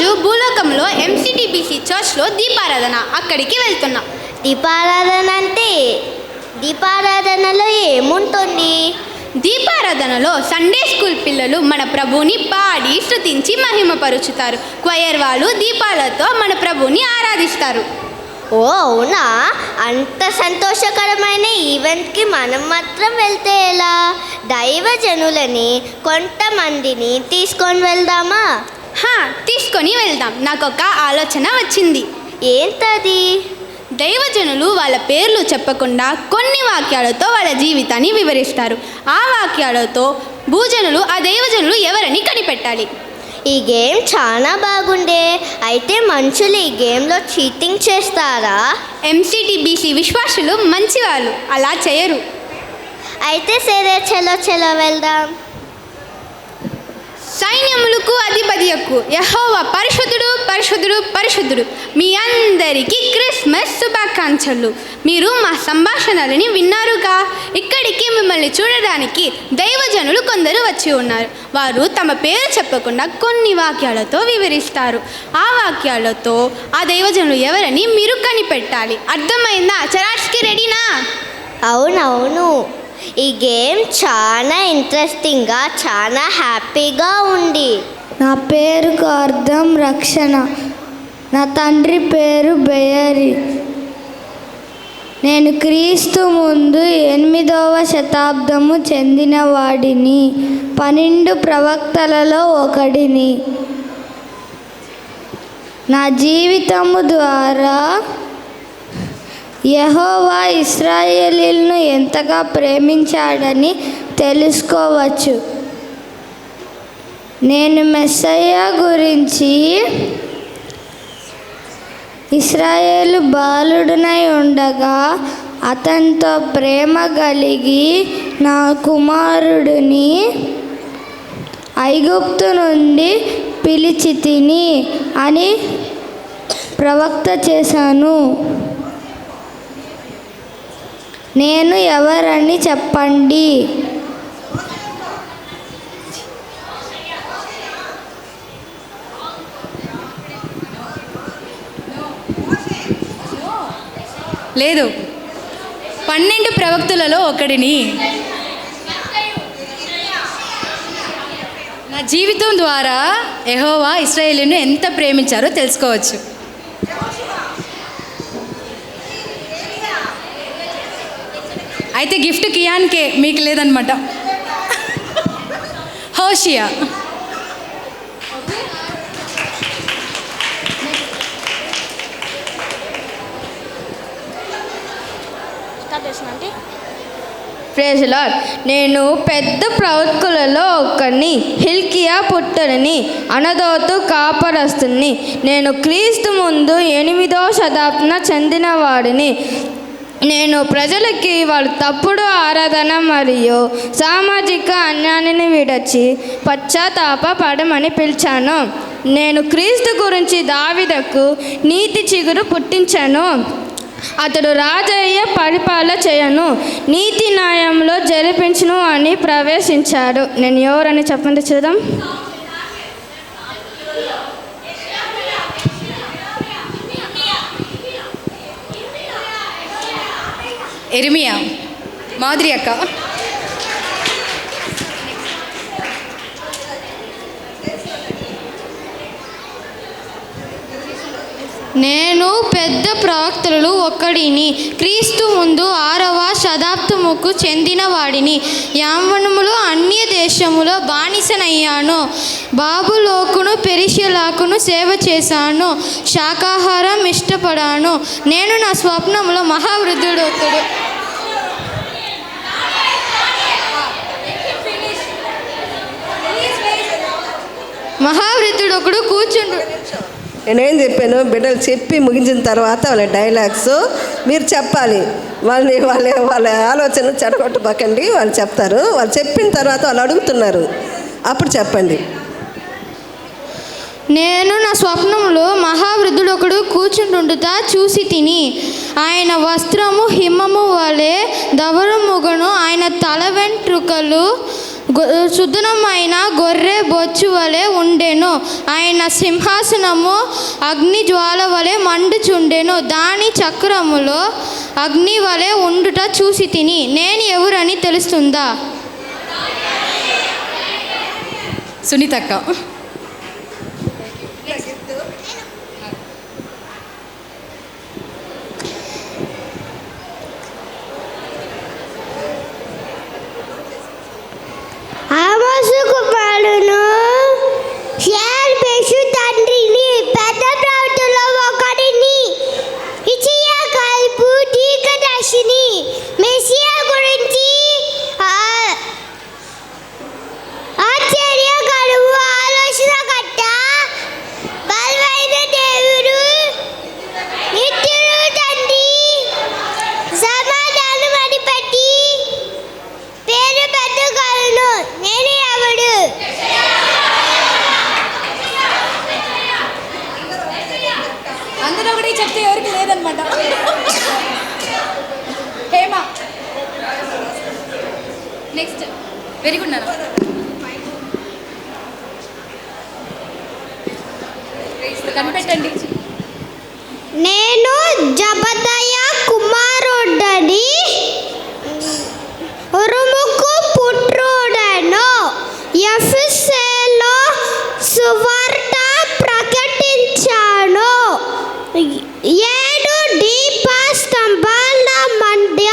ఈరోజు భూలోకంలో ఎంసీటీబీసీ చర్చ్లో దీపారాధన, అక్కడికి వెళ్తున్నాం. దీపారాధన అంటే దీపారాధనలో ఏముంటుంది? దీపారాధనలో సండే స్కూల్ పిల్లలు మన ప్రభువుని పాడి స్తుతించి మహిమపరుచుతారు. క్వయర్ వాళ్ళు దీపాలతో మన ప్రభువుని ఆరాధిస్తారు. ఓ అవునా? అంత సంతోషకరమైన ఈవెంట్కి మనం మాత్రం వెళ్తే ఎలా? దైవజనులని కొంతమందిని తీసుకొని వెళ్దామా? తీసుకొని వెళ్దాం. నాకు ఒక ఆలోచన వచ్చింది. ఏంటది? దైవజనులు వాళ్ళ పేర్లు చెప్పకుండా కొన్ని వాక్యాలతో వాళ్ళ జీవితాన్ని వివరిస్తారు. ఆ వాక్యాలతో భూజనులు ఆ దైవజనులు ఎవరని కనిపెట్టాలి. ఈ గేమ్ చాలా బాగుండే. అయితే మనుషులు ఈ గేమ్లో చీటింగ్ చేస్తారా? ఎంసీటీబీసీ విశ్వాసులు మంచివాళ్ళు, అలా చేయరు. అయితే సరే, చలో వెళ్దాం. సైన్యములకు అధిపతియకు యెహోవా పరిశుద్ధుడు పరిశుద్ధుడు పరిశుద్ధుడు. మీ అందరికీ క్రిస్మస్ శుభాకాంక్షలు. మీరు మా సంభాషణలని విన్నారుగా. ఇక్కడికి మిమ్మల్ని చూడడానికి దైవజనులు కొందరు వచ్చి ఉన్నారు. వారు తమ పేరు చెప్పకుండా కొన్ని వాక్యాలతో వివరిస్తారు. ఆ వాక్యాలతో ఆ దైవజనులు ఎవరని మీరు కనిపెట్టాలి. అర్థమైందా? చరాట్స్కి రెడీనా? అవునవును. ఈ గేమ్ చాలా ఇంట్రెస్టింగ్గా, చాలా హ్యాపీగా ఉంది. నా పేరుకు అర్థం రక్షణ. నా తండ్రి పేరు బెయరి. నేను క్రీస్తు ముందు 8వ శతాబ్దము చెందినవాడిని. 12 ప్రవక్తలలో ఒకడిని. నా జీవితము ద్వారా యెహోవా ఇశ్రాయేలీయులను ఎంతగా ప్రేమించాడని తెలుసుకోవచ్చు. నేను మెస్సయ్య గురించి ఇశ్రాయేలు బాలుడనై ఉండగా అతనితో ప్రేమ కలిగి నా కుమారుడిని ఐగుప్తు నుండి పిలిచి తిని అని ప్రవక్త చేశాను. నేను ఎవరని చెప్పండి. లేదు, 12 ప్రవక్తలలో ఒకడిని. నా జీవితం ద్వారా యెహోవా ఇశ్రాయేలును ఎంత ప్రేమించారో తెలుసుకోవచ్చు. అయితే గిఫ్ట్ కియాన్కే, మీకు లేదనమాట. హోషియా. Praise the Lord. నేను పెద్ద ప్రవక్తలలో ఒకరిని, హిల్కియా పుత్రుడిని, అనదోతు కాపరస్తుని. నేను క్రీస్తు ముందు 8వ శతాబ్దం చెందినవాడిని. నేను ప్రజలకి వాళ్ళ తప్పుడు ఆరాధన మరియు సామాజిక అన్యాయాన్ని విడచి పశ్చాత్తాపపడమని పిలిచాను. నేను క్రీస్తు గురించి దావీదుకు నీతి చిగురు పుట్టించాను. అతడు రాజయ్య పరిపాలన చేయను, నీతి న్యాయంలో జరిపించును అని ప్రవేశించాడు. నేను ఎవరని చెప్పండి చూద్దాం. ఎర్మియా. మాధురి అక్క. నేను పెద్ద ప్రవక్తలలో ఒకడిని, క్రీస్తు ముందు 6వ శతాబ్దముకు చెందినవాడిని. యావనములో అన్య దేశములో బానిసనయ్యాను. బాబులోకును పెరిషియాకును సేవ చేశాను. శాకాహారం ఇష్టపడాను. నేను నా స్వప్నంలో మహావృద్ధుడు ఒకడు. మహావృద్ధుడు ఒకడు కూర్చుండు. నేనేం చెప్పాను, బిడ్డలు చెప్పి ముగించిన తర్వాత వాళ్ళ డైలాగ్స్ మీరు చెప్పాలి. వాళ్ళ ఆలోచన చెడగొట్టబాకండి. వాళ్ళు చెప్తారు. వాళ్ళు చెప్పిన తర్వాత వాళ్ళు అడుగుతున్నారు, అప్పుడు చెప్పండి. నేను నా స్వప్నంలో మహావృద్ధుడు ఒకడు కూర్చుంటుండుతా చూసి తిని. ఆయన వస్త్రము హిమము వలె ధవళముగను, ఆయన తల వెంట్రుకలు శుద్ధమైన గొర్రె బొచ్చు వలె ఉండెను. ఆయన సింహాసనము అగ్ని జ్వాల వలె మండుచుండెను. దాని చక్రములో అగ్ని వలె ఉండుట చూసి తిని. నేను ఎవరని తెలుస్తుందా? సునీతక్క. ఆమోసు కుమారుడును షేల్బేషు తండ్రిని, పెద్ద ప్రవక్తలలో ఒకడిని, ఇచ్చియా కల్పు దీర్ఘదర్శిని, మెస్సియా గురించి ఆశ్చర్యకరము ఆలోచనకర్త, బలమైన దేవుడు, నిత్యుడు తండ్రి, సమాధానం అనిపట్టి పేరు పెట్టగలను. నేను ఎవడు? అందరూ ఒకటి చెప్తే ఎవరికి లేదనమాట. హేమా. నెక్స్ట్. వెరీ గుడ్ నాన్న. కనిపెట్టండి. నేను జబదయ కుమారుడని, ఉరుముకు పుత్రుడను, ఎఫెసులో సువార్త ప్రకటించాను. 7 దీపస్తంభాల మధ్య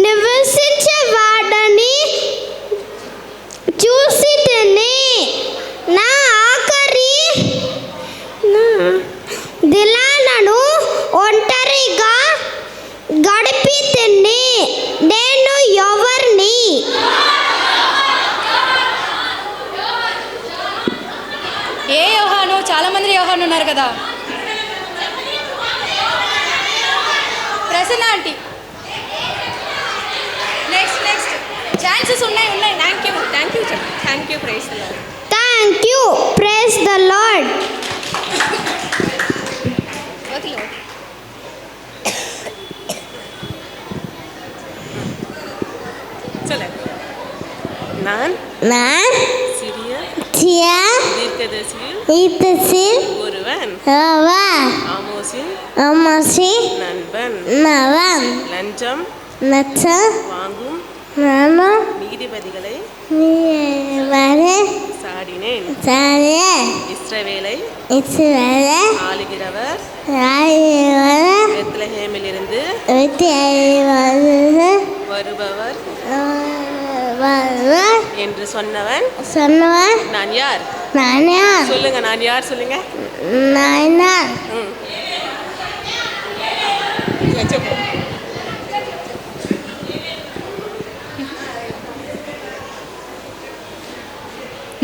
నివసించేవాడని చూసి తిని. నా ఆఖరి దినాలను ఒంటరిగా గడిపి తిని. నేను ఎవరిని? ఏ యోహాను? చాలా మంది యోహాను ఉన్నారు కదా. Prasanna aunty. Next next. Chances ఉన్నాయి. Thank you praise the Lord. Thank you praise the Lord. நான் சிறிய தீர்க்கதரிசியில் ஒருவன் ஆமோசின் நண்பன் லஞ்சம் வாங்கும் நீதிபதிகளை சாடினேன். இஸ்ரவேலை ஆளுகிறவர் பெத்லஹேமிலிருந்து வருபவர் என்று சொன்னவன் நான் யார்? சொல்லுங்க, நான் யார் சொல்லுங்க.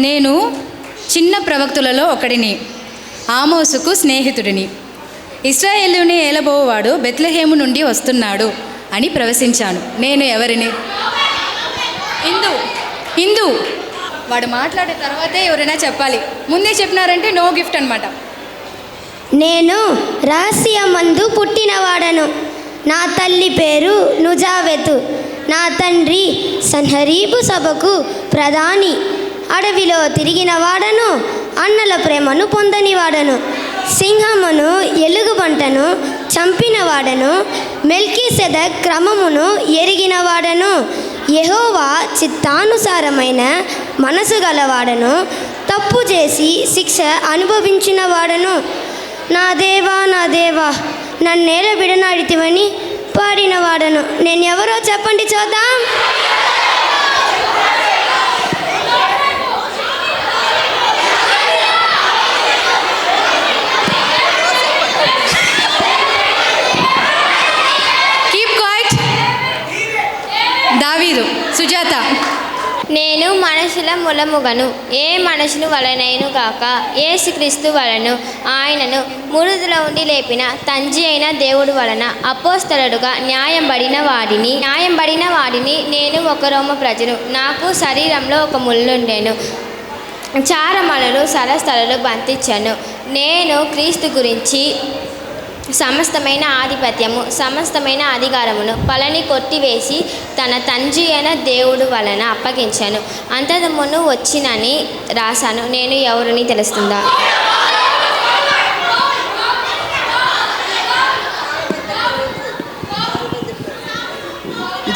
నేను చిన్న ప్రవక్తులలో ఒకడిని, ఆమోసుకు స్నేహితుడిని. ఇశ్రాయేలుని ఏలబోవాడు బెత్లెహేము నుండి వస్తున్నాడు అని ప్రవశించాను. నేను ఎవరిని? హిందూ. వాడు మాట్లాడే తర్వాతే ఎవరైనా చెప్పాలి. ముందే చెప్పినారంటే నో గిఫ్ట్ అనమాట. నేను రహస్యమందు పుట్టినవాడను. నా తల్లి పేరు నుజావెతు. నా తండ్రి సన్హరీబు సభకు ప్రధాని. అడవిలో తిరిగిన వాడను, అన్నల ప్రేమను పొందనివాడను. సింహమును ఎలుగుబంటను చంపినవాడను. మెల్కీసెదెక్ క్రమమును ఎరిగినవాడను. యెహోవా చిత్తానుసారమైన మనసు గలవాడను. తప్పు చేసి శిక్ష అనుభవించిన వాడను. నా దేవా నా దేవా నన్నేల విడనాడితివని పాడిన వాడను. నేను ఎవరో చెప్పండి చూద్దాం. దావీదు. సుజాత. నేను మనుషుల మూలముగను, ఏ మనుషుని వలనైను గాక యేసుక్రీస్తు వలను, ఆయనను మృతుల ఉండి లేపిన తండ్రి అయిన దేవుడు వలన అపోస్తలుడుగా న్యాయంబడిన వాడిని నేను ఒక రోమ ప్రజను. నాకు శరీరంలో ఒక ముళ్ళుండెను, చారమలలు సరస్థలలు బంధించను. నేను క్రీస్తు గురించి సమస్తమైన ఆధిపత్యము సమస్తమైన అధికారమును పలని కొట్టివేసి తన తండ్రి అయిన దేవుడు వలన అప్పగించాను. అంతమును వచ్చినని రాశాను, నేను ఎవరిని తెలుస్తుందా?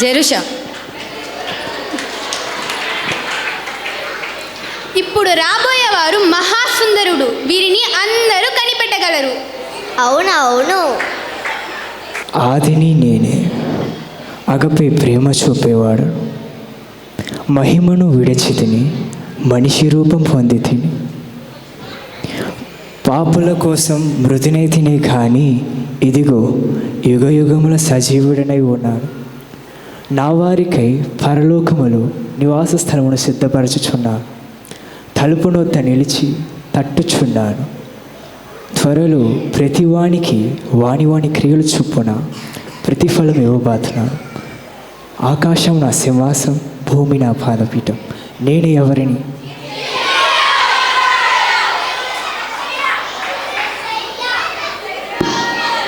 జెరుషా. ఇప్పుడు రాబోయేవారు మహాసుందరుడు, వీరిని అందరూ కనిపెట్టగలరు. అవునవును. ఆదిని నేనే, అగపై ప్రేమ చూపేవాడు. మహిమను విడిచితిని, మనిషి రూపం పొంది తిని. పాపుల కోసం మృతినైతినే కానీ, ఇదిగో యుగయుగముల సజీవుడనై ఉన్నాను. నా వారికై పరలోకములు నివాస స్థలమును సిద్ధపరచుచున్నాను. తలుపునొద్ద నిలిచి తట్టుచున్నాను. త్వరలో ప్రతివానికి వాని క్రియలు చొప్పున ప్రతిఫలం ఇవ్వబోతున్నాను. ఆకాశం నా సింహాసం, భూమి నా పాదపీఠం. నేను ఎవరిని?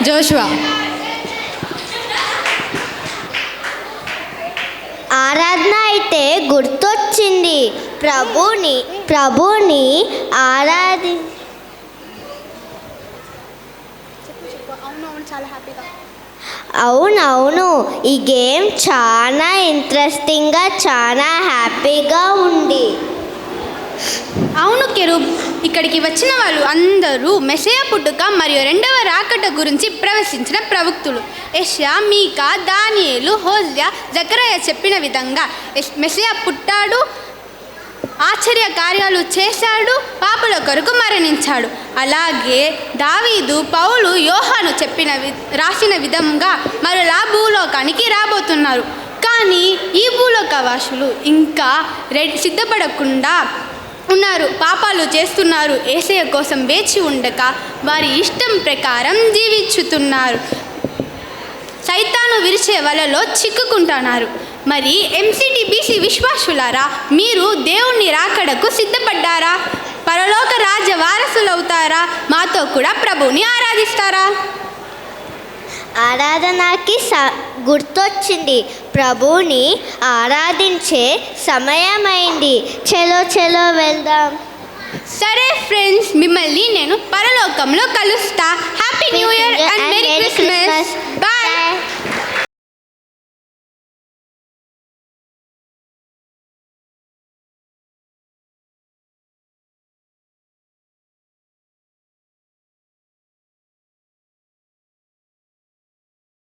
జోషువా. ఆరాధన అయితే గుర్తొచ్చింది. ప్రభుని ఆరాధి అవునవును. ఈ గేమ్ చాలా ఇంట్రెస్టింగ్గా, చాలా హ్యాపీగా ఉంది. అవును కెరూబ్, ఇక్కడికి వచ్చిన వాళ్ళు అందరూ మెస్సయ పుట్టుక మరియు రెండవ రాకట గురించి ప్రవచించిన ప్రవక్తులు. యెషయా, మీకా, దానియేలు, హోజ్యా, జకరయ చెప్పిన విధంగా మెస్సయ పుట్టాడు, ఆశ్చర్య కార్యాలు చేశాడు, పాపుల కొరకు మరణించాడు. అలాగే దావీదు, పౌలు, యోహాను రాసిన విధంగా మరలా భూలోకానికి రాబోతున్నారు. కానీ ఈ భూలోకవాసులు ఇంకా సిద్ధపడకుండా ఉన్నారు, పాపాలు చేస్తున్నారు. యేసయ్య కోసం వేచి ఉండక వారి ఇష్టం ప్రకారం జీవించుతున్నారు. సైతాను విరిచే వలలో చిక్కుకుంటున్నారు. మరి ఎంసీటీబీసీ విశ్వాసులారా, మీరు దేవుని రాకడకు సిద్ధపడ్డారా? పరలోక రాజ్య వారసులవుతారా? మాతో కూడా ప్రభువుని ఆరాధిస్తారా? ఆరాధనకి గుర్తొచ్చింది. ప్రభువుని ఆరాధించే సమయమైంది. చలో వెళ్దాం. సరే ఫ్రెండ్స్, మిమ్మల్ని నేను పరలోకంలో కలుస్తా. Happy new year and merry Christmas.